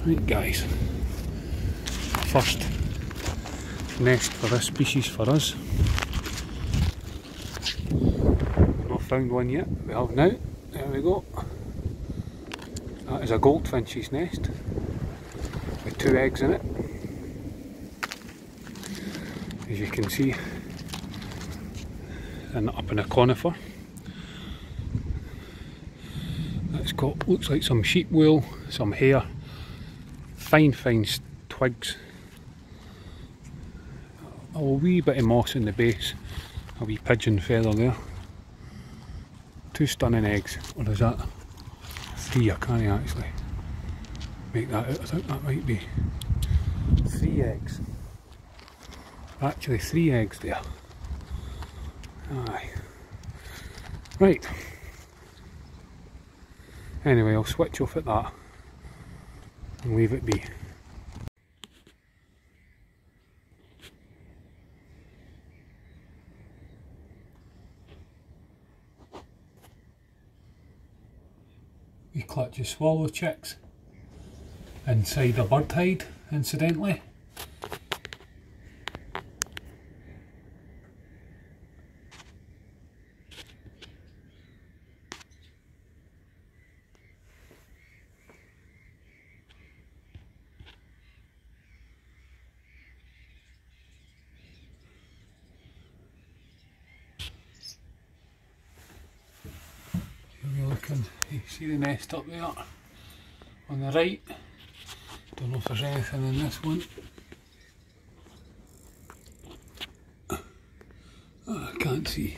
Right guys, first nest for this species for us. Not found one yet, we have now. There we go. That is a goldfinch's nest with 2 eggs in it. As you can see, and up in a conifer. It's got, looks like some sheep wool, some hair, fine twigs, a wee bit of moss in the base, a wee pigeon feather there. 2 stunning eggs, or is that 3? I can't actually make that out. I think that might be 3 eggs. Actually 3 eggs there. Aye. Right. Anyway, I'll switch off at that and leave it be. We clutch of swallow chicks inside a bird hide, incidentally. You see the nest up there on the right. Don't know if there's anything in this one. I can't see.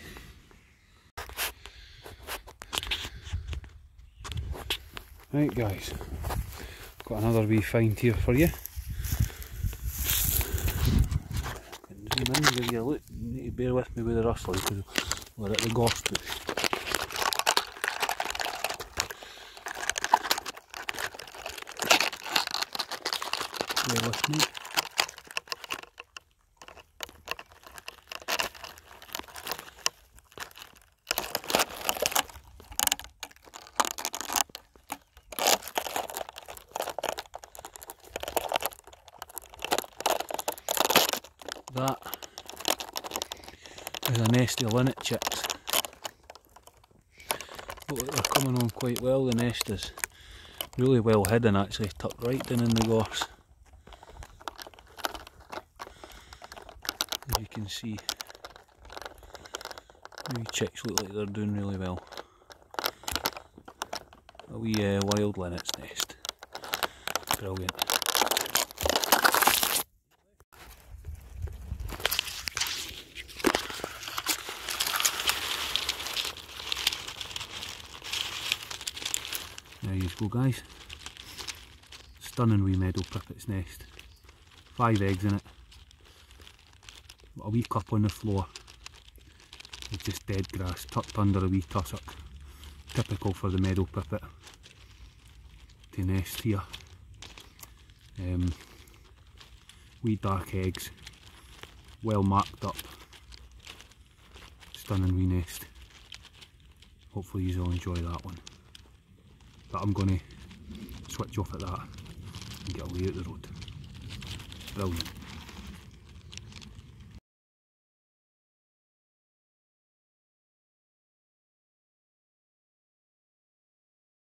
Right guys, got another wee find here for you. Zoom in, give you a look. You need to bear with me with the rustling because we're at the gorse bush. Bear with me. That is a nest of linnet chicks. Look like they're coming on quite well. The nest is really well hidden actually, tucked right down in the gorse. As you can see, the wee chicks look like they're doing really well. A wee wild linnet's nest. Brilliant. There you go guys. Stunning wee meadow pipit's nest. 5 eggs in it. A wee cup on the floor. It's just dead grass tucked under a wee tussock. Typical for the meadow pipit to nest here. Wee dark eggs. Well marked up. Stunning wee nest. Hopefully you'll enjoy that one. But I'm going to switch off at that and get away out the road. Brilliant.